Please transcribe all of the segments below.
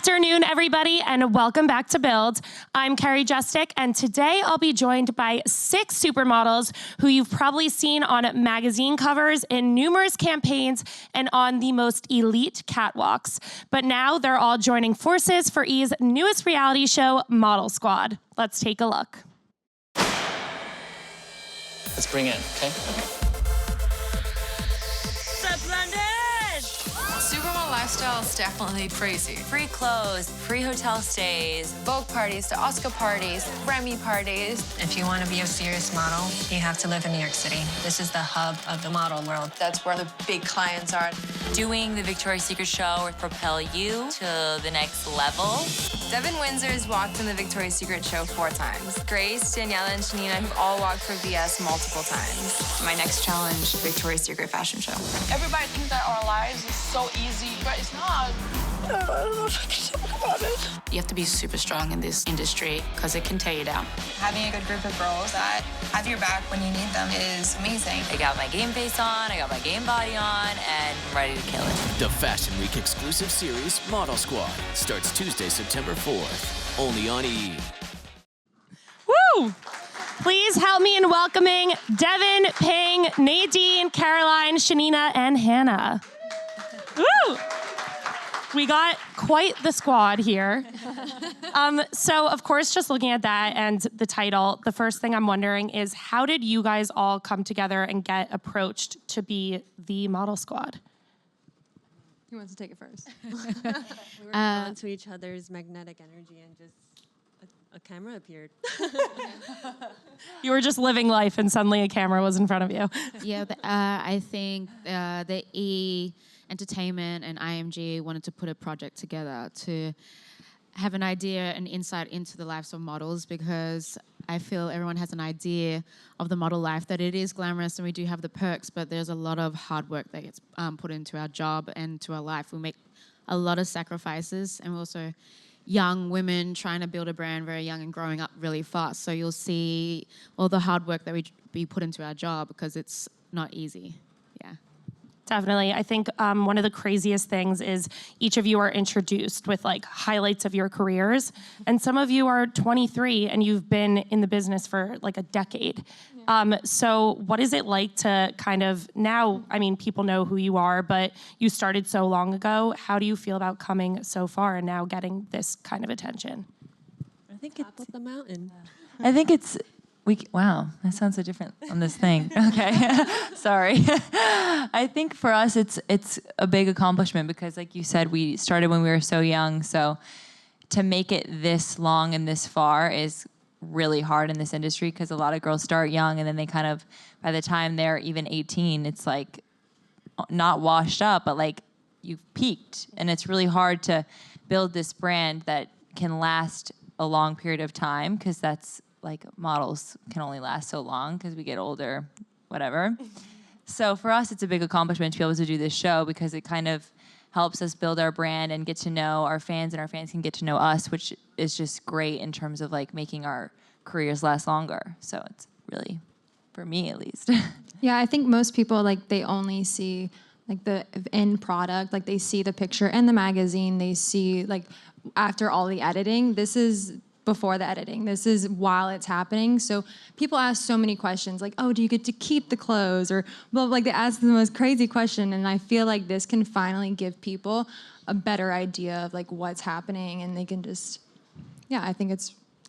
afternoon, everybody, and welcome back to Build. I'm Carrie Justick, and today I'll be joined by 6 supermodels who you've probably seen on magazine covers, in numerous campaigns, and on the most elite catwalks. But now they're all joining forces for E's newest reality show, Model Squad. Let's take a look. Let's bring it, okay? What's up, London? Supermodel lifestyle is definitely crazy. Free clothes, free hotel stays, Vogue parties to Oscar parties, Grammy parties. If you want to be a serious model, you have to live in New York City. This is the hub of the model world. That's where the big clients are. doing the Victoria's Secret show will propel you to the next level. Devon Windsor has walked in the Victoria's Secret show 4 times. Grace, Daniela, and Shanina have all walked for VS multiple times. My next challenge, Victoria's Secret fashion show. Everybody thinks that our lives is so easy, but it's not. I don't know if I can talk about it. You have to be super strong in this industry because it can tear you down. Having a good group of girls that have your back when you need them is amazing. I got my game face on, I got my game body on, and I'm ready to kill it. The Fashion Week exclusive series, Model Squad, starts Tuesday, September 4th, only on E! Woo! Please help me in welcoming Devon, Ping, Nadine, Caroline, Shanina, and Hannah. Woo! We got quite the squad here. So, of course, just looking at that and the title, the first thing I'm wondering is how did you guys all come together and get approached to be the Model Squad? Who wants to take it first? We were drawn to each other's magnetic energy and just a camera appeared. You were just living life and suddenly a camera was in front of you. Yeah, I think the E! Entertainment and IMG wanted to put a project together to have an idea and insight into the lives of models, because I feel everyone has an idea of the model life, that it is glamorous and we do have the perks, but there's a lot of hard work that gets put into our job and to our life. We make a lot of sacrifices, and we're also young women trying to build a brand very young and growing up really fast. So you'll see all the hard work that we put into our job, because it's not easy. Yeah. Definitely. I think one of the craziest things is each of you are introduced with like highlights of your careers, and some of you are 23 and you've been in the business for like a decade. Yeah. So what is it like to kind of now, I mean, people know who you are, but you started so long ago. How do you feel about coming so far and now getting this kind of attention? I think it's up the mountain. I think it's wow, that sounds so different on this thing. Okay, sorry. I think for us, it's a big accomplishment because, like you said, we started when we were so young. So to make it this long and this far is really hard in this industry, because a lot of girls start young and then they kind of, by the time they're even 18, it's like not washed up, but like you've peaked. And it's really hard to build this brand that can last a long period of time, because that's, like, models can only last so long because we get older, whatever. So for us, it's a big accomplishment to be able to do this show, because it kind of helps us build our brand and get to know our fans, and our fans can get to know us, which is just great in terms of like making our careers last longer. So it's really, for me at least. Yeah, I think most people, like, they only see like the end product, like they see the picture and the magazine, they see like after all the editing. This is before the editing. This is while it's happening. So people ask so many questions like, oh, do you get to keep the clothes? Or, well, like they ask the most crazy question. And I feel like this can finally give people a better idea of like what's happening, and they can just, yeah, I think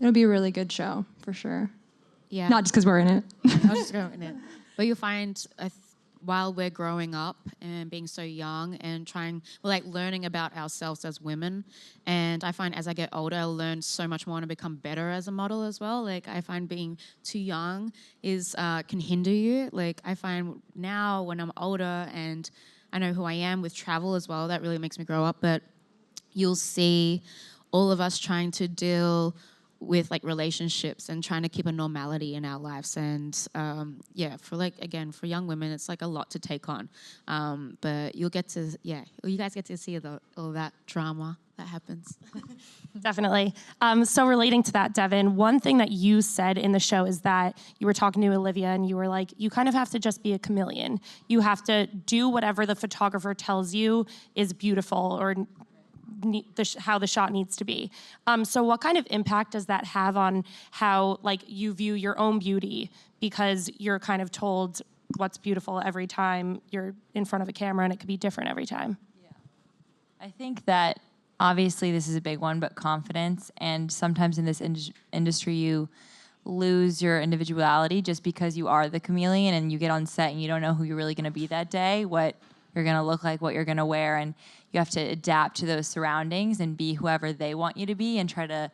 it'll be a really good show for sure. Yeah. Not just because we're in it. Not just going in it. But you'll find while we're growing up and being so young and we're like learning about ourselves as women. And I find as I get older, I'll learn so much more and become better as a model as well. Like I find being too young can hinder you. Like I find now when I'm older and I know who I am with travel as well, that really makes me grow up. But you'll see all of us trying to deal with like relationships and trying to keep a normality in our lives. And yeah, for young women, it's like a lot to take on. But you guys get to see all that drama that happens. Definitely. So relating to that, Devon, one thing that you said in the show is that you were talking to Olivia and you were like, you kind of have to just be a chameleon. You have to do whatever the photographer tells you is beautiful or how the shot needs to be. So what kind of impact does that have on how like you view your own beauty, because you're kind of told what's beautiful every time you're in front of a camera, and it could be different every time? I think that obviously this is a big one, but confidence, and sometimes in this industry you lose your individuality just because you are the chameleon and you get on set and you don't know who you're really going to be that day, what you're going to look like, what you're going to wear, and you have to adapt to those surroundings and be whoever they want you to be and try to,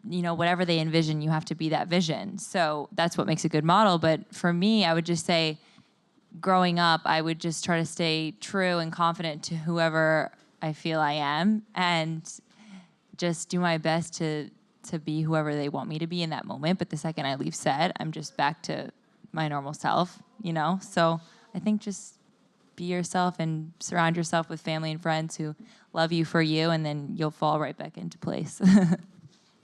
you know, whatever they envision, you have to be that vision. So that's what makes a good model. But for me, I would just say growing up, I would just try to stay true and confident to whoever I feel I am and just do my best to be whoever they want me to be in that moment. But the second I leave set, I'm just back to my normal self, you know? So I think just be yourself and surround yourself with family and friends who love you for you, and then you'll fall right back into place.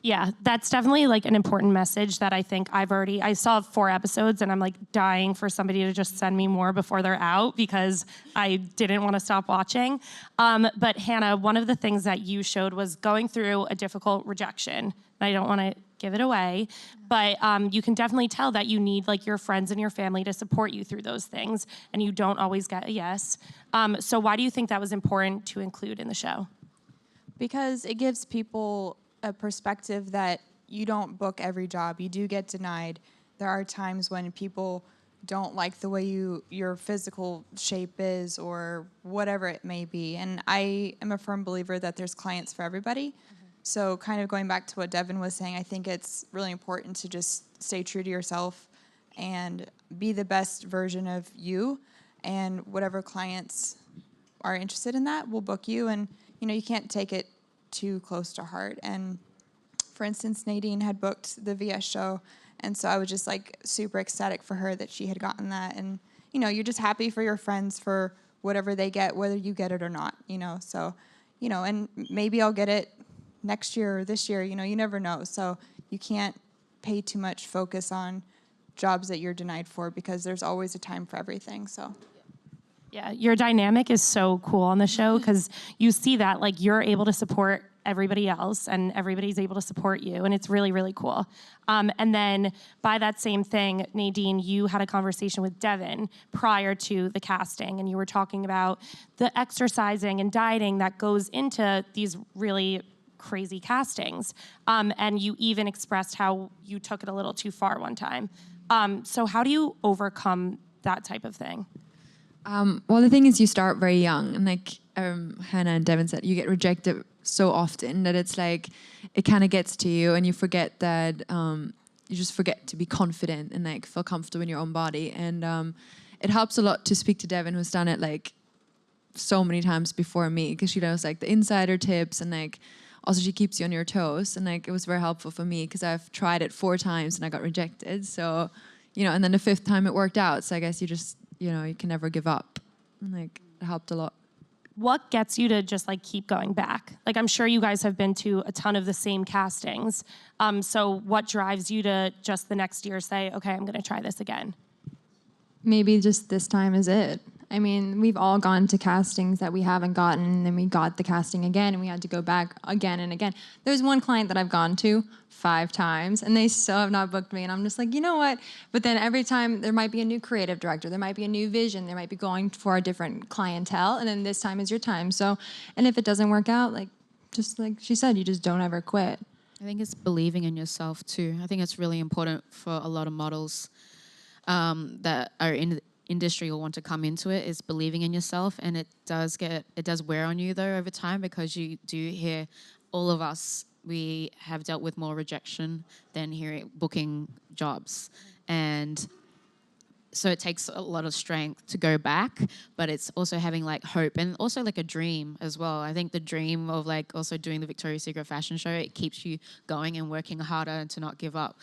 Yeah, that's definitely like an important message that I think I saw 4 episodes and I'm like dying for somebody to just send me more before they're out because I didn't want to stop watching. But Hannah, one of the things that you showed was going through a difficult rejection. I don't want to give it away, but you can definitely tell that you need like your friends and your family to support you through those things, and you don't always get a yes. So why do you think that was important to include in the show? Because it gives people a perspective that you don't book every job. You do get denied. There are times when people don't like the way your physical shape is or whatever it may be. And I am a firm believer that there's clients for everybody. Mm-hmm. So kind of going back to what Devon was saying, I think it's really important to just stay true to yourself and be the best version of you. And whatever clients are interested in that will book you. And, you know, you can't take it too close to heart. And for instance, Nadine had booked the VS show, and so I was just like super ecstatic for her that she had gotten that. And you know, you're just happy for your friends for whatever they get, whether you get it or not, you know. So, you know, and maybe I'll get it next year or this year, you know, you never know. So you can't pay too much focus on jobs that you're denied for, because there's always a time for everything. So yeah, your dynamic is so cool on the show because you see that like you're able to support everybody else and everybody's able to support you, and it's really, really cool. And then by that same thing, Nadine, you had a conversation with Devon prior to the casting, and you were talking about the exercising and dieting that goes into these really crazy castings. And you even expressed how you took it a little too far one time. So how do you overcome that type of thing? Well, the thing is, you start very young, and like Hannah and Devon said, you get rejected so often that it's like it kind of gets to you, and you forget that you just forget to be confident and like feel comfortable in your own body. And it helps a lot to speak to Devon, who's done it like so many times before me, because she knows like the insider tips, and like also she keeps you on your toes. And like it was very helpful for me because I've tried it 4 times and I got rejected. So, you know, and then the 5th time it worked out. So I guess you just, you know, you can never give up. And like it helped a lot. What gets you to just like keep going back? Like I'm sure you guys have been to a ton of the same castings. So what drives you to just the next year say, okay, I'm going to try this again? Maybe just this time is it. I mean, we've all gone to castings that we haven't gotten, and then we got the casting again, and we had to go back again and again. There's one client that I've gone to 5 times, and they still have not booked me, and I'm just like, you know what? But then every time there might be a new creative director, there might be a new vision, there might be going for a different clientele, and then this time is your time. So, and if it doesn't work out, like, just like she said, you just don't ever quit. I think it's believing in yourself too. I think it's really important for a lot of models that are in the industry or want to come into it, is believing in yourself. And it does wear on you though over time, because you do hear, all of us, we have dealt with more rejection than booking jobs. And so it takes a lot of strength to go back, but it's also having like hope and also like a dream as well. I think the dream of like also doing the Victoria's Secret fashion show, it keeps you going and working harder and to not give up.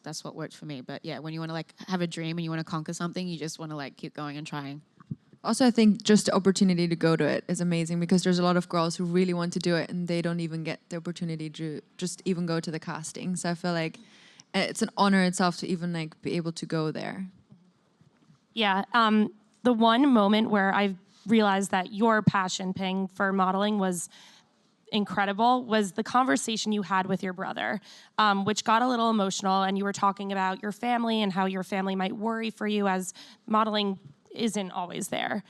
That's what worked for me. But yeah, when you want to like have a dream and you want to conquer something, you just want to like keep going and trying. Also, I think just the opportunity to go to it is amazing, because there's a lot of girls who really want to do it and they don't even get the opportunity to just even go to the casting. So I feel like it's an honor itself to even like be able to go there. Yeah. The one moment where I've realized that your passion, Ping, for modeling was incredible, was the conversation you had with your brother, which got a little emotional, and you were talking about your family and how your family might worry for you as modeling isn't always there.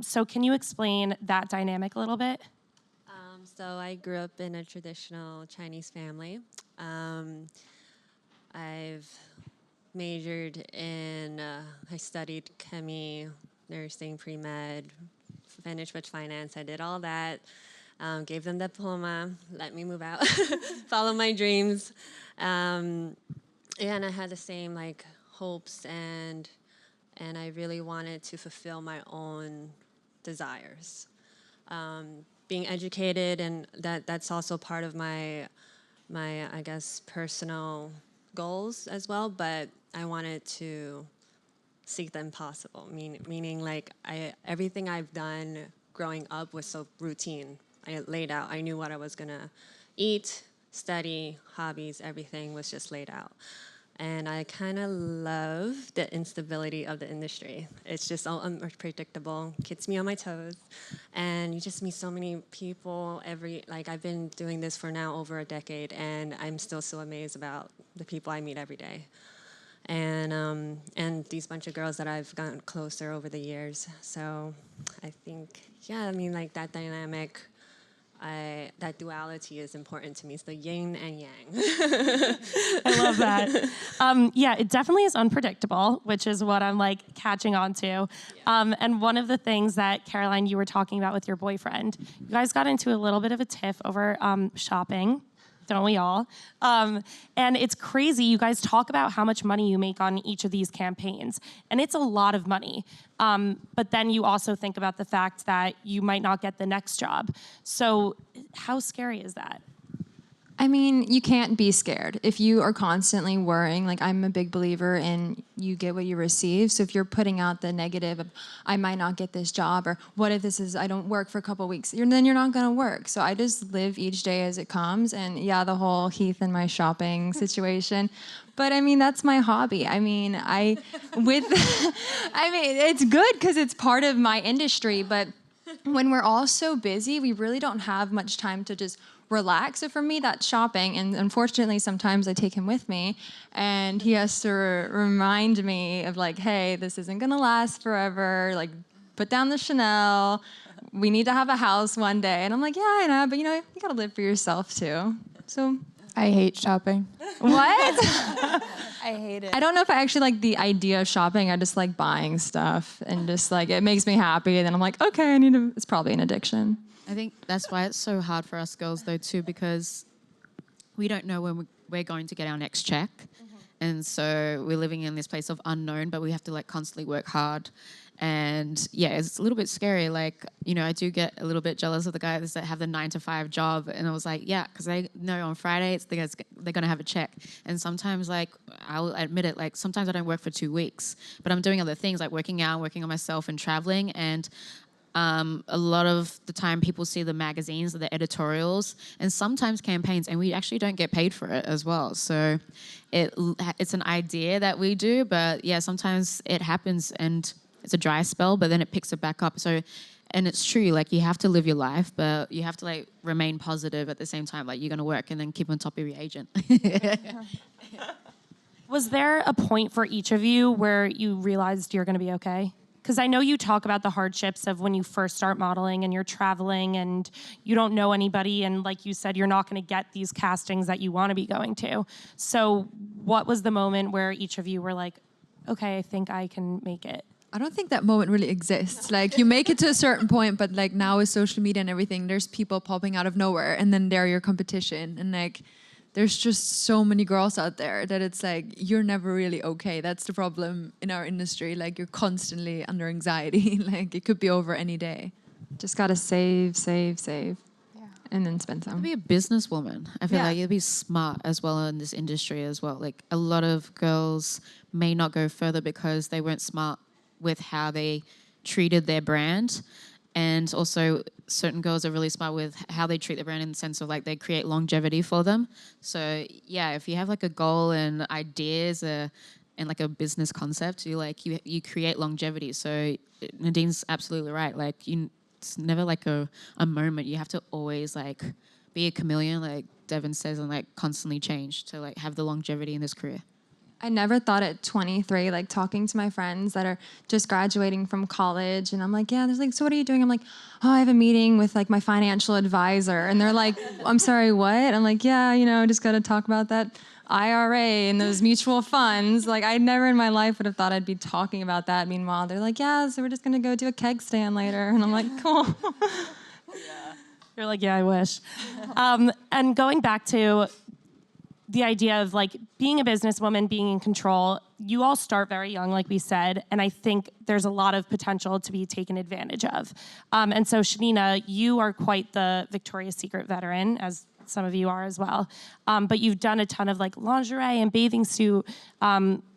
So can you explain that dynamic a little bit? So I grew up in a traditional Chinese family. I've majored in, I studied chemistry, nursing, pre-med, finished with finance. I did all that, gave them the diploma, let me move out, follow my dreams. And I had the same like hopes and I really wanted to fulfill my own desires. Being educated, and that's also part of my I guess personal goals as well, but I wanted to seek the impossible, meaning like everything I've done growing up was so routine. I laid out, I knew what I was gonna eat, study, hobbies, everything was just laid out. And I kind of love the instability of the industry. It's just all unpredictable, keeps me on my toes. And you just meet so many people I've been doing this for now over a decade, and I'm still so amazed about the people I meet every day. And these bunch of girls that I've gotten closer over the years. So I think, like that dynamic, that duality is important to me. It's the yin and yang. I love that. It definitely is unpredictable, which is what I'm like catching on to. Yeah. And one of the things that, Caroline, you were talking about with your boyfriend, you guys got into a little bit of a tiff over shopping. Don't we all? And it's crazy. You guys talk about how much money you make on each of these campaigns, and it's a lot of money. But then you also think about the fact that you might not get the next job. So how scary is that? I mean, you can't be scared. If you are constantly worrying, like I'm a big believer in you get what you receive. So if you're putting out the negative of, I might not get this job, or what if I don't work for a couple of weeks, then you're not gonna work. So I just live each day as it comes. And yeah, the whole Heath and my shopping situation. But I mean, that's my hobby. I mean, it's good because it's part of my industry, but when we're all so busy, we really don't have much time to just relax. So for me, that's shopping. And unfortunately, sometimes I take him with me and he has to remind me of like, hey, this isn't gonna last forever. Like, put down the Chanel. We need to have a house one day. And I'm like, yeah, I know, but you gotta live for yourself too. So I hate shopping. What? I hate it. I don't know if I actually like the idea of shopping. I just like buying stuff and just like, it makes me happy. And then I'm like, okay, it's probably an addiction. I think that's why it's so hard for us girls, though, too, because we don't know when we're going to get our next check. Mm-hmm. And so we're living in this place of unknown, but we have to, like, constantly work hard. And, yeah, it's a little bit scary. Like, I do get a little bit jealous of the guys that have the 9-to-5 job. And I was like, yeah, because I know on Friday they're going to have a check. And sometimes, like, I'll admit it, like, sometimes I don't work for 2 weeks. But I'm doing other things, like working out, working on myself and traveling. And a lot of the time people see the magazines, the editorials, and sometimes campaigns, and we actually don't get paid for it as well. So it's an idea that we do, but yeah, sometimes it happens and it's a dry spell, but then it picks it back up. So, and it's true, like you have to live your life, but you have to like remain positive at the same time. Like you're going to work and then keep on top of your agent. Was there a point for each of you where you realized you're going to be okay? Because I know you talk about the hardships of when you first start modeling and you're traveling and you don't know anybody. And like you said, you're not going to get these castings that you want to be going to. So what was the moment where each of you were like, okay, I think I can make it? I don't think that moment really exists. Like you make it to a certain point, but like now with social media and everything, there's people popping out of nowhere and then they're your competition. And like, there's just so many girls out there that it's like, you're never really okay. That's the problem in our industry. Like you're constantly under anxiety. Like it could be over any day. Just got to save, yeah. And then spend some. You be a businesswoman. I feel like you'll be smart as well in this industry as well. Like a lot of girls may not go further because they weren't smart with how they treated their brand. And also certain girls are really smart with how they treat the brand in the sense of like they create longevity for them. So yeah, if you have like a goal and ideas and like a business concept, you create longevity. So Nadine's absolutely right. Like it's never like a moment. You have to always like be a chameleon, like Devon says, and like constantly change to like have the longevity in this career. I never thought at 23, like talking to my friends that are just graduating from college, and I'm like, yeah, there's like, so what are you doing? I'm like, oh, I have a meeting with like my financial advisor. And they're like, I'm sorry, what? I'm like, yeah, just got to talk about that IRA and those mutual funds. Like, I never in my life would have thought I'd be talking about that. Meanwhile, they're like, yeah, so we're just going to go do a keg stand later. And I'm like, cool. You're like, yeah, I wish. And going back to the idea of like being a businesswoman, being in control, you all start very young, like we said, and I think there's a lot of potential to be taken advantage of. And so Shanina, you are quite the Victoria's Secret veteran, as some of you are as well. But you've done a ton of like lingerie and bathing suit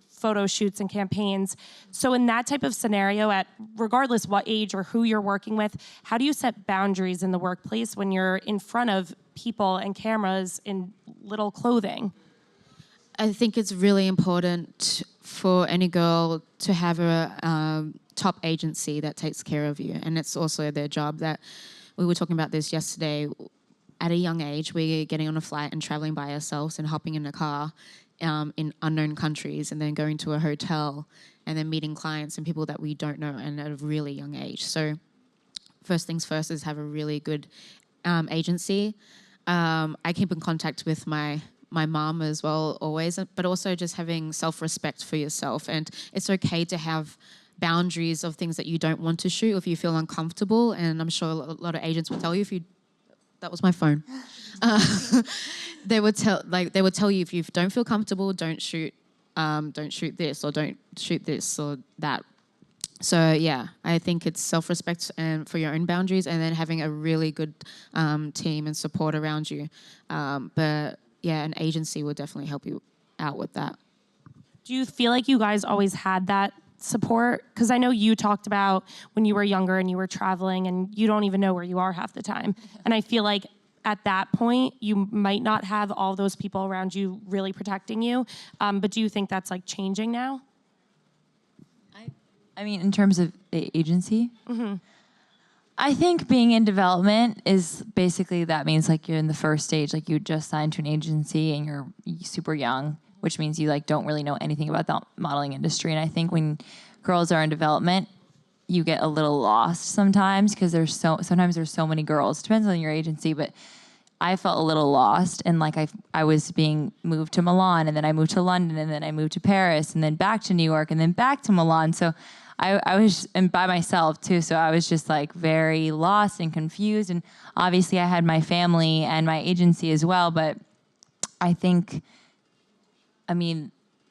photo shoots and campaigns. So in that type of scenario, at regardless what age or who you're working with, how do you set boundaries in the workplace when you're in front of people and cameras in little clothing? I think it's really important for any girl to have a top agency that takes care of you. And it's also their job. That we were talking about this yesterday. At a young age, we're getting on a flight and traveling by ourselves and hopping in a car in unknown countries, and then going to a hotel and then meeting clients and people that we don't know, and at a really young age. So first things first is have a really good agency. I keep in contact with my mom as well always, but also just having self-respect for yourself. And it's okay to have boundaries of things that you don't want to shoot if you feel uncomfortable. And I'm sure a lot of agents will tell you that was my phone. They would tell you if you don't feel comfortable, don't shoot this, or don't shoot this or that. So yeah, I think it's self-respect and for your own boundaries, and then having a really good team and support around you. But yeah, an agency will definitely help you out with that. Do you feel like you guys always had that support? Because I know you talked about when you were younger and you were traveling and you don't even know where you are half the time. And I feel like at that point, you might not have all those people around you really protecting you. But do you think that's like changing now? I mean, in terms of the agency, Mm-hmm. I think being in development is basically, that means like you're in the first stage, like you just signed to an agency and you're super young, which means you like don't really know anything about the modeling industry. And I think when girls are in development, you get a little lost sometimes because sometimes there's so many girls. Depends on your agency, but I felt a little lost, and like I was being moved to Milan, and then I moved to London, and then I moved to Paris, and then back to New York, and then back to Milan. So I was, and by myself too, so I was just like very lost and confused. And obviously I had my family and my agency as well, but I think,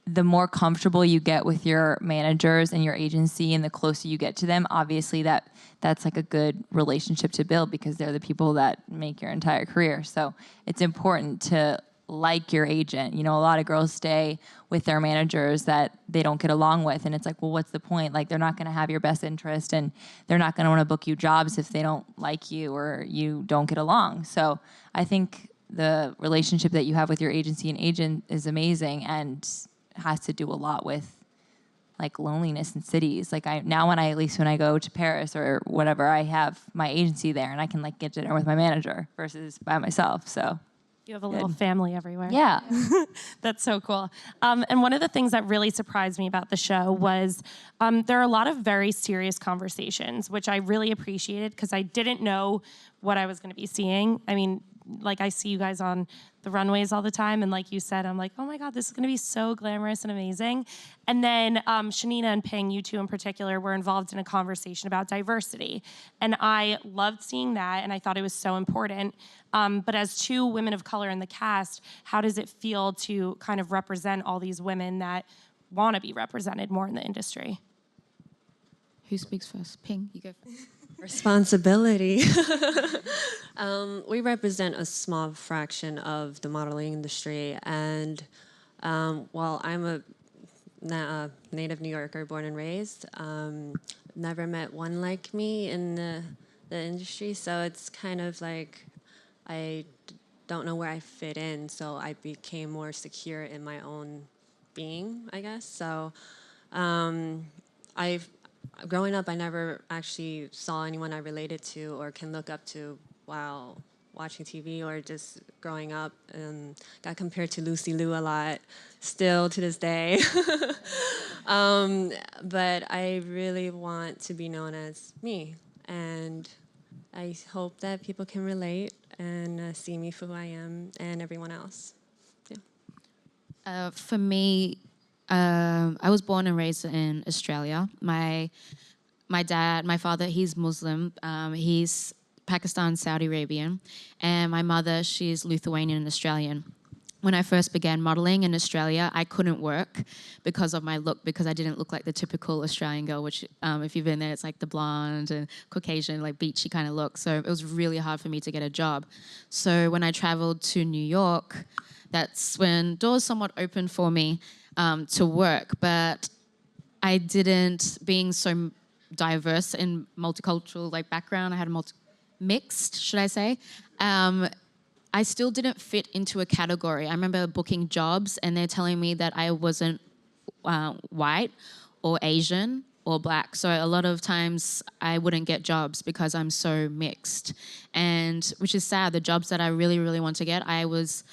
the more comfortable you get with your managers and your agency and the closer you get to them, obviously that's like a good relationship to build, because they're the people that make your entire career. So it's important to like your agent. A lot of girls stay with their managers that they don't get along with, and it's like, well, what's the point? Like, they're not going to have your best interest, and they're not going to want to book you jobs if they don't like you or you don't get along. So I think the relationship that you have with your agency and agent is amazing, and has to do a lot with like loneliness in cities. Like when I go to Paris or whatever, I have my agency there and I can like get dinner with my manager versus by myself. So you have a little family everywhere. Yeah. That's so cool. And one of the things that really surprised me about the show was there are a lot of very serious conversations, which I really appreciated because I didn't know what I was going to be seeing. I mean, like I see you guys on the runways all the time, and like you said, I'm like, oh my God, this is gonna be so glamorous and amazing. And then Shanina and Ping, you two in particular, were involved in a conversation about diversity. And I loved seeing that, and I thought it was so important. But as two women of color in the cast, how does it feel to kind of represent all these women that wanna be represented more in the industry? Who speaks first? Ping, you go first. Responsibility. We represent a small fraction of the modeling industry, and while I'm a native New Yorker, born and raised, never met one like me in the industry, so it's kind of like I don't know where I fit in, so I became more secure in my own being, I guess. So growing up, I never actually saw anyone I related to or can look up to while watching TV or just growing up. Got compared to Lucy Liu a lot, still to this day. But I really want to be known as me. And I hope that people can relate and see me for who I am and everyone else. Yeah. For me, I was born and raised in Australia. My father, he's Muslim. He's Pakistan, Saudi Arabian. And my mother, she's Lithuanian and Australian. When I first began modeling in Australia, I couldn't work because of my look, because I didn't look like the typical Australian girl, which if you've been there, it's like the blonde and Caucasian, like beachy kind of look. So it was really hard for me to get a job. So when I traveled to New York, that's when doors somewhat opened for me to work. But I didn't, being so diverse and multicultural like background, I had a mixed, should I say, I still didn't fit into a category. I remember booking jobs and they're telling me that I wasn't white or Asian or black. So a lot of times I wouldn't get jobs because I'm so mixed. And which is sad. The jobs that I really, really want to get, I was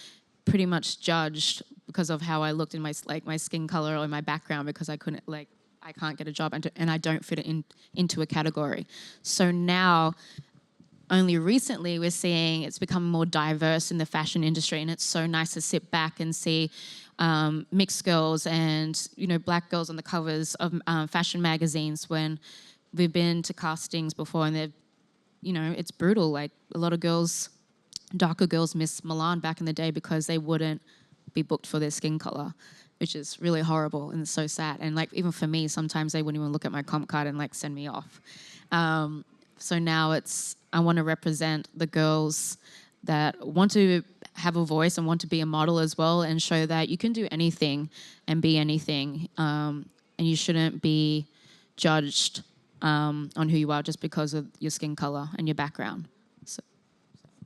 pretty much judged because of how I looked in my skin color or my background, because I can't get a job and I don't fit into a category. So now, only recently, we're seeing it's become more diverse in the fashion industry, and it's so nice to sit back and see mixed girls and black girls on the covers of fashion magazines. When we've been to castings before, and it's brutal. Like a lot of girls, darker girls, miss Milan back in the day because they wouldn't be booked for their skin color, which is really horrible and it's so sad. And like even for me, sometimes they wouldn't even look at my comp card and like send me off. So now I want to represent the girls that want to have a voice and want to be a model as well, and show that you can do anything and be anything, and you shouldn't be judged on who you are just because of your skin color and your background. So.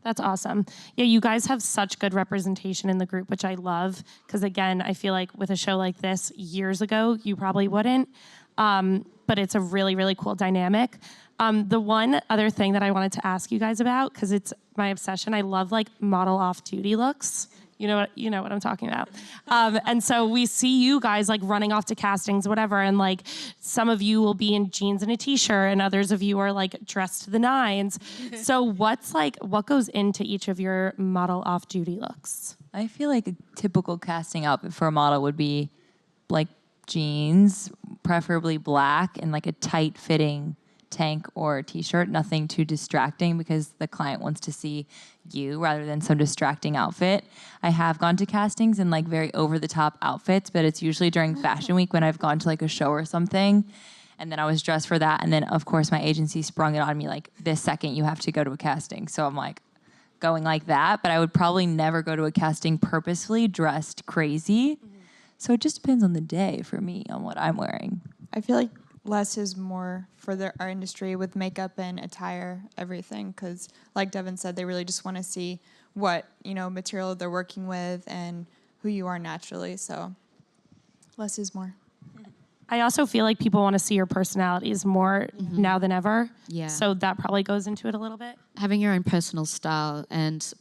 That's awesome. Yeah, you guys have such good representation in the group, which I love, because again, I feel like with a show like this years ago, you probably wouldn't, but it's a really, really cool dynamic. The one other thing that I wanted to ask you guys about, because it's my obsession, I love like model off-duty looks. You know what I'm talking about. And so we see you guys like running off to castings, whatever, and like some of you will be in jeans and a t-shirt, and others of you are like dressed to the nines. So what goes into each of your model off-duty looks? I feel like a typical casting outfit for a model would be like jeans, preferably black, and like a tight-fitting tank or t-shirt, nothing too distracting because the client wants to see you rather than some distracting outfit. I have gone to castings in like very over-the-top outfits, but it's usually during fashion week when I've gone to like a show or something, and then I was dressed for that, and then of course my agency sprung it on me like, this second you have to go to a casting. So I'm like going like that, but I would probably never go to a casting purposefully dressed crazy. Mm-hmm. So it just depends on the day for me on what I'm wearing. I feel like less is more for our industry with makeup and attire, everything, because like Devon said, they really just want to see what material they're working with and who you are naturally. So less is more. I also feel like people want to see your personalities more now than ever. Yeah. So that probably goes into it a little bit. Having your own personal style, and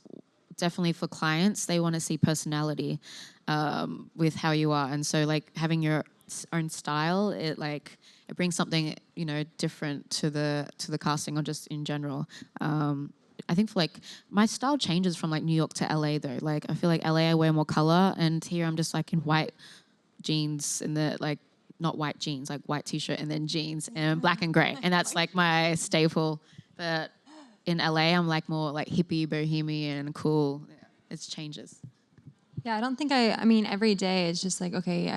definitely for clients, they want to see personality with how you are. And so like having your own style, it brings something different to the casting, or just in general. I think for like my style changes from like New York to LA though. Like I feel like LA I wear more color, and here I'm just like in white jeans and the like not white jeans, like white t-shirt and then jeans and black and gray, and that's like my staple. But in LA I'm like more like hippie, bohemian, cool. It changes. Yeah, I don't think I mean, every day it's just like, okay,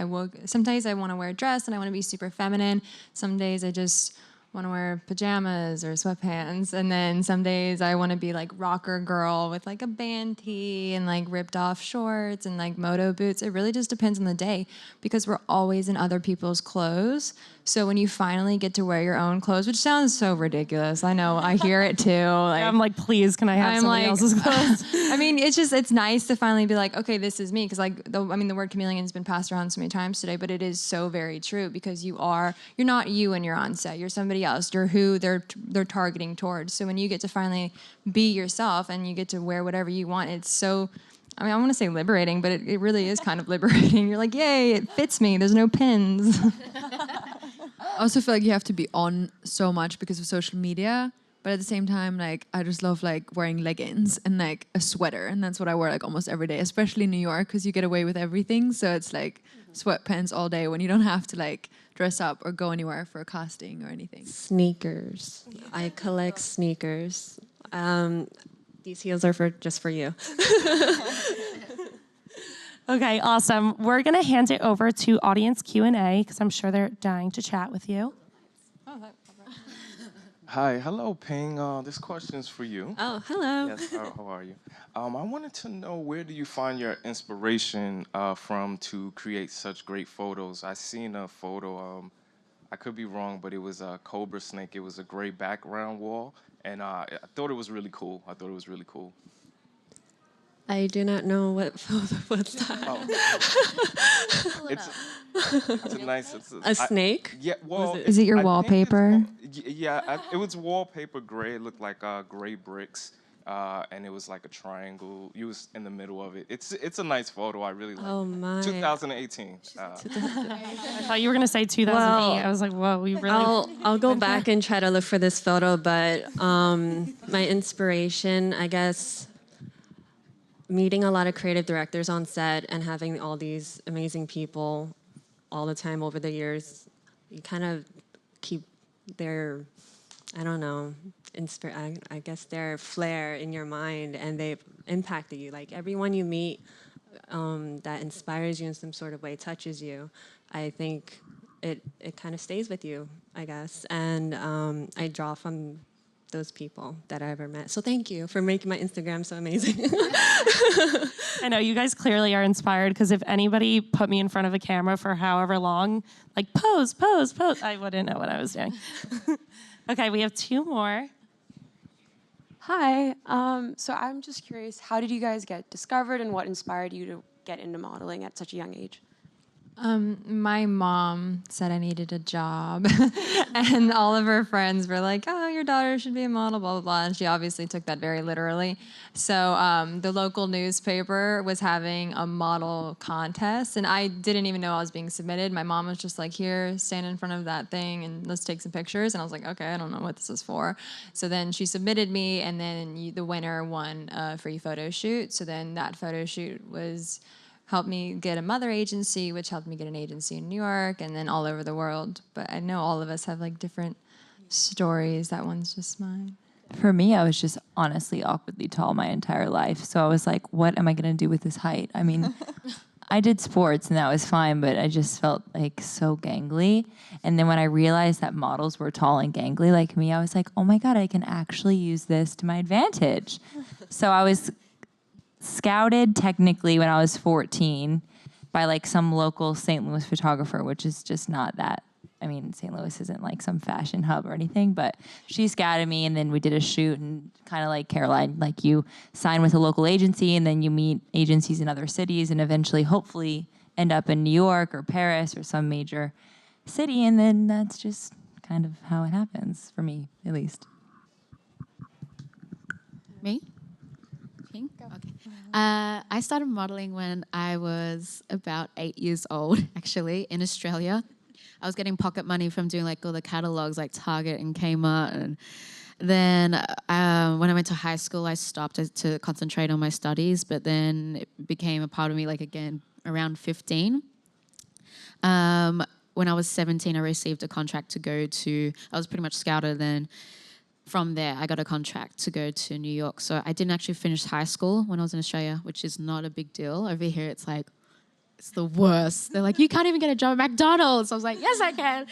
sometimes I want to wear a dress and I want to be super feminine. Some days I just want to wear pajamas or sweatpants. And then some days I want to be like rocker girl with like a band tee and like ripped off shorts and like moto boots. It really just depends on the day because we're always in other people's clothes. So when you finally get to wear your own clothes, which sounds so ridiculous, I know, I hear it too. Like, I'm like, please, can I have somebody else's clothes? I mean, it's nice to finally be like, okay, this is me. Because the word chameleon has been passed around so many times today, but it is so very true because you're not you when you're on set. You're somebody else. You're who they're targeting towards. So when you get to finally be yourself and you get to wear whatever you want, it's so, I mean, I want to say liberating, but it really is kind of liberating. You're like, yay, it fits me. There's no pins. I also feel like you have to be on so much because of social media. But at the same time, like, I just love like wearing leggings and like a sweater. And that's what I wear like almost every day, especially in New York because you get away with everything. So it's like sweatpants all day when you don't have to like dress up or go anywhere for a casting or anything. Sneakers. I collect sneakers. These heels are just for you. Okay, awesome. We're gonna hand it over to audience Q&A because I'm sure they're dying to chat with you. Hi, hello, Ping. This question is for you. Oh, hello. Yes, how are you? I wanted to know, where do you find your inspiration from to create such great photos? I seen a photo, I could be wrong, but it was a cobra snake. It was a gray background wall, and I thought it was really cool. I do not know what photo was that. Oh. It's a nice... A snake? Yeah, well... Is it your wallpaper? It was wallpaper gray. It looked like gray bricks, and it was like a triangle. You was in the middle of it. It's a nice photo. I really like it. Oh, my. 2018. I thought you were going to say 2008. Well, I was like, whoa, we really... I'll go back and try to look for this photo, but my inspiration, I guess... meeting a lot of creative directors on set and having all these amazing people all the time over the years, you kind of keep their, I don't know, I guess their flair in your mind, and they've impacted you. Like everyone you meet that inspires you in some sort of way, touches you, I think it kind of stays with you, I guess. And I draw from those people that I ever met. So thank you for making my Instagram so amazing. I know you guys clearly are inspired because if anybody put me in front of a camera for however long, like pose, I wouldn't know what I was doing. Okay, we have two more. Hi, so I'm just curious, how did you guys get discovered and what inspired you to get into modeling at such a young age? My mom said I needed a job, and all of her friends were like, oh, your daughter should be a model, blah, blah, blah, and she obviously took that very literally. So the local newspaper was having a model contest, and I didn't even know I was being submitted. My mom was just like, here, stand in front of that thing, and let's take some pictures, and I was like, okay, I don't know what this is for. So then she submitted me, and then the winner won a free photo shoot. So then that photo shoot helped me get a mother agency, which helped me get an agency in New York and then all over the world. But I know all of us have like different stories. That one's just mine. For me, I was just honestly awkwardly tall my entire life. So I was like, what am I going to do with this height? I mean, I did sports and that was fine, but I just felt like so gangly. And then when I realized that models were tall and gangly like me, I was like, oh my God, I can actually use this to my advantage. So I was scouted technically when I was 14 by like some local St. Louis photographer, which is just not that. I mean, St. Louis isn't like some fashion hub or anything, but she scouted me and then we did a shoot, and kind of like Caroline, like you sign with a local agency and then you meet agencies in other cities and eventually hopefully end up in New York or Paris or some major city, and then that's just kind of how it happens, for me at least. Me? Okay. I started modeling when I was about 8 years old, actually, in Australia. I was getting pocket money from doing like all the catalogs like Target and Kmart. And then when I went to high school, I stopped to concentrate on my studies, but then it became a part of me like again around 15. When I was 17, I received a contract to go to, I was pretty much scouted then. From there, I got a contract to go to New York. So I didn't actually finish high school when I was in Australia, which is not a big deal. Over here, it's like It's the worst. They're like, you can't even get a job at McDonald's. I was like, yes, I can.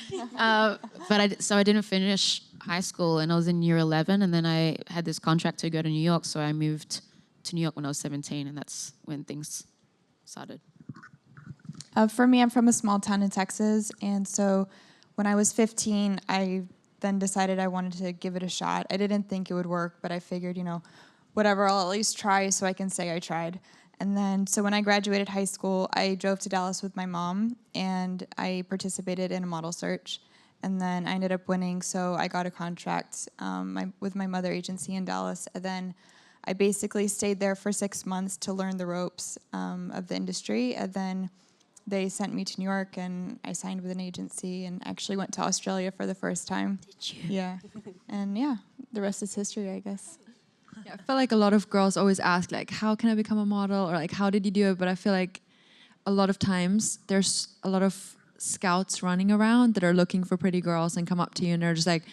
So I didn't finish high school, and I was in year 11, and then I had this contract to go to New York, so I moved to New York when I was 17, and that's when things started. For me, I'm from a small town in Texas, and so when I was 15, I then decided I wanted to give it a shot. I didn't think it would work, but I figured, whatever, I'll at least try so I can say I tried. And then, so when I graduated high school, I drove to Dallas with my mom, and I participated in a model search. And then I ended up winning, so I got a contract with my mother agency in Dallas. And then I basically stayed there for 6 months to learn the ropes of the industry. And then they sent me to New York, and I signed with an agency and actually went to Australia for the first time. Did you? Yeah. And yeah, the rest is history, I guess. Yeah, I feel like a lot of girls always ask, like, how can I become a model? Or like, how did you do it? But I feel like a lot of times there's a lot of scouts running around that are looking for pretty girls and come up to you and they're just like,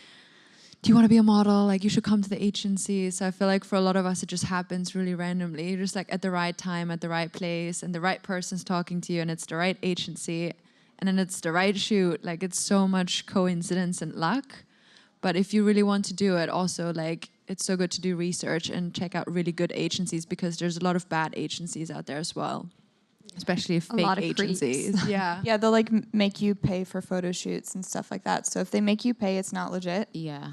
do you want to be a model? Like, you should come to the agency. So I feel like for a lot of us, it just happens really randomly. You're just like at the right time, at the right place, and the right person's talking to you, and it's the right agency, and then it's the right shoot. Like, it's so much coincidence and luck. But if you really want to do it, also, like, it's so good to do research and check out really good agencies, because there's a lot of bad agencies out there as well. Especially fake agencies. Yeah. Yeah, they'll like make you pay for photo shoots and stuff like that. So if they make you pay, it's not legit. Yeah.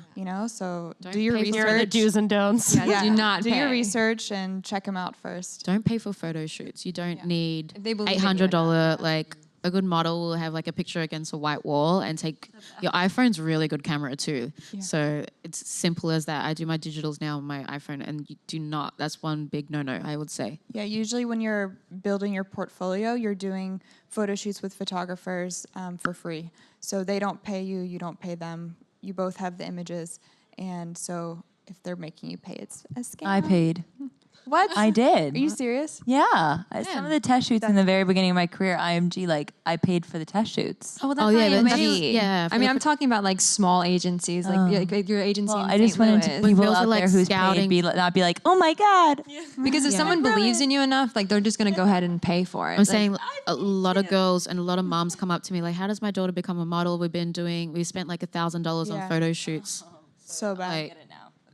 So Don't do your pay for research. Here are the do's and don'ts. Yeah, do not do your pay. research and check them out first. Don't pay for photo shoots. You don't need If they believe in you, $800, like, a good model will have like a picture against a white wall and take your iPhone's a really good camera too. Yeah. So it's simple as that. I do my digitals now on my iPhone, and you do not. That's one big no-no, I would say. Yeah, usually when you're building your portfolio, you're doing photo shoots with photographers for free. So they don't pay you, you don't pay them. You both have the images. And so if they're making you pay, it's a scam. I paid. What? I did. Are you serious? Yeah. Some of the test shoots in the very beginning of my career, IMG, like, I paid for the test shoots. Oh, that's yeah. I mean, I'm talking about like small agencies, like your agency. Well, in I just St. wanted Louis. people girls out are, like, there who's scouting. paid not be like, oh my God. Because if someone believes in you enough, like, they're just gonna go ahead and pay for it. I'm saying a lot of girls and a lot of moms come up to me like, how does my daughter become a model? We spent like $1,000 Yeah. on photo shoots. So bad. Like,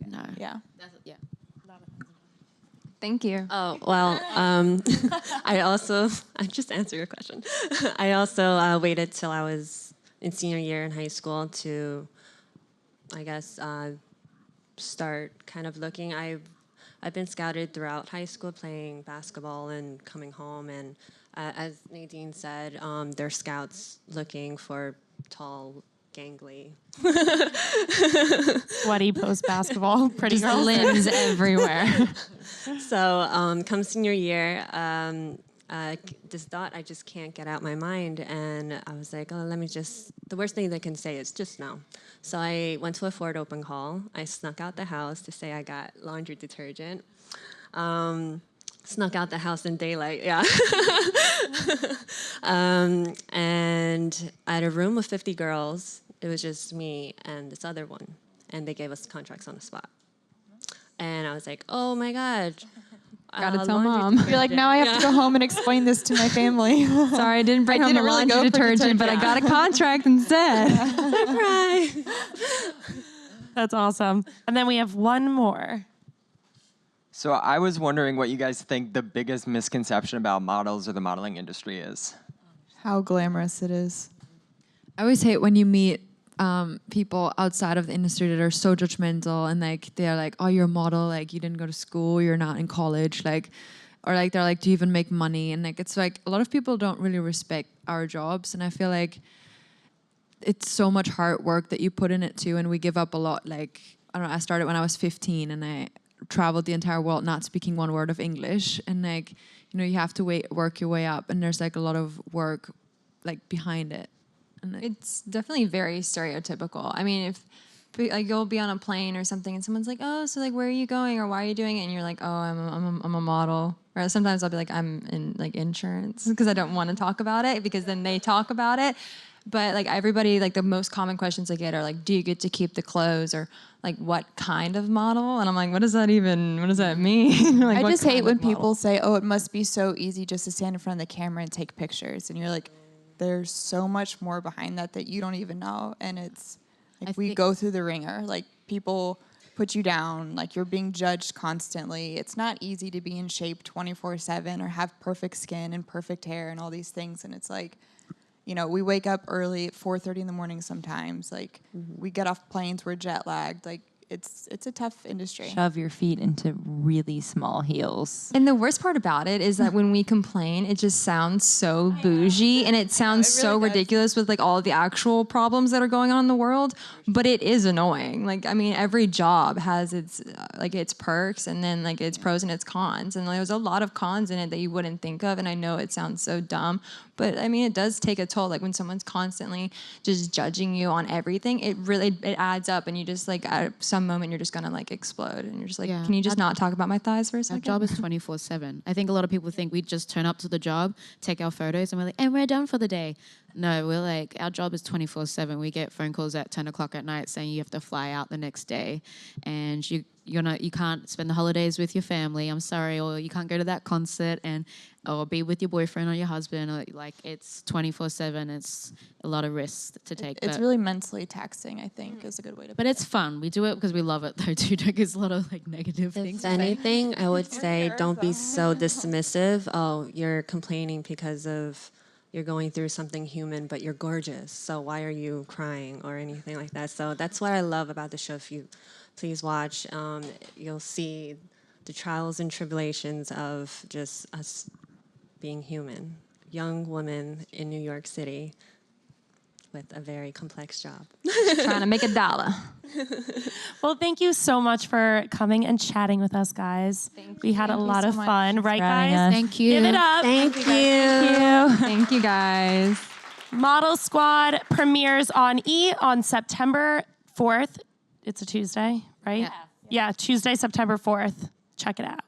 no. Yeah. Yeah. Thank you. Oh, well, I just answered your question. I also waited till I was in senior year in high school to, I guess, start kind of looking. I've been scouted throughout high school playing basketball and coming home. And as Nadine said, they're scouts looking for tall, gangly. Sweaty post basketball, pretty Just girls. limbs everywhere. So come senior year, this thought I just can't get out my mind. And I was like, the worst thing they can say is just no. So I went to a Ford open call. I snuck out the house to say I got laundry detergent. Snuck out the house in daylight, yeah. And I had a room with 50 girls. It was just me and this other one. And they gave us contracts on the spot. And I was like, oh my God. Gotta tell laundry Mom. You're like, now I have to go home and explain this to my family. Sorry, I didn't bring home the really laundry go for detergent, but I got a contract instead. Surprise. That's awesome. And then we have one more. So I was wondering what you guys think the biggest misconception about models or the modeling industry is. How glamorous it is. I always hate when you meet people outside of the industry that are so judgmental and like they're like, oh, you're a model, like you didn't go to school, you're not in college, like, or like they're like, do you even make money? And like it's like a lot of people don't really respect our jobs, and I feel like it's so much hard work that you put in it too, and we give up a lot. Like, I don't know, I started when I was 15 and I traveled the entire world not speaking one word of English, and like, you know, you have to work your way up, and there's like a lot of work like behind it. And It's definitely very stereotypical. I mean, if like you'll be on a plane or something and someone's like, oh, so like where are you going or why are you doing it? And you're like, oh, I'm a model. Or sometimes I'll be like, I'm in like insurance, because I don't want to talk about it, because then they talk about it. But like everybody, like the most common questions I get are like, do you get to keep the clothes, or like what kind of model? And I'm like, what does that mean? Like, I what just hate kind when of model? people say, oh, it must be so easy just to stand in front of the camera and take pictures. And you're like, there's so much more behind that you don't even know. And it's like we go through the ringer. Like people put you down, like you're being judged constantly. It's not easy to be in shape 24/7 or have perfect skin and perfect hair and all these things. And it's like, you know, we wake up early at 4:30 in the morning sometimes. Like we get off planes, we're jet lagged. Like it's a tough industry. Shove your feet into really small heels. And the worst part about it is that when we complain, it just sounds so bougie and it sounds so ridiculous with like all the actual problems that are going on in the world, but it is annoying. Like, I mean, every job has its perks and then like its pros and its cons. And there's a lot of cons in it that you wouldn't think of. And I know it sounds so dumb, but I mean, it does take a toll. Like when someone's constantly just judging you on everything, it adds up, and you just like at some moment you're just gonna like explode, and you're just like, can you just not talk about my thighs for a second? Our job is 24/7. I think a lot of people think we just turn up to the job, take our photos, and we're like, and we're done for the day. No, we're like, our job is 24/7. We get phone calls at 10 o'clock at night saying you have to fly out the next day, and you can't spend the holidays with your family. I'm sorry, or you can't go to that concert or be with your boyfriend or your husband. Or like it's 24/7. It's a lot of risks to take. It's really mentally taxing, I think, is a good way to put it. But it's fun. We do it because we love it, though, too. There's a lot of like negative things. If anything, I would say don't be so dismissive. Oh, you're complaining because of you're going through something human, but you're gorgeous. So why are you crying or anything like that? So that's what I love about the show. If you please watch, you'll see the trials and tribulations of just us being human, young women in New York City with a very complex job. Trying to make $1. Well, thank you so much for coming and chatting with us, guys. We had a lot of fun, right, guys? Thank you. Give it up. Thank you. Thank you. Thank you, guys. Model Squad premieres on E! on September 4th. It's a Tuesday, right? Yeah, Tuesday, September 4th. Check it out.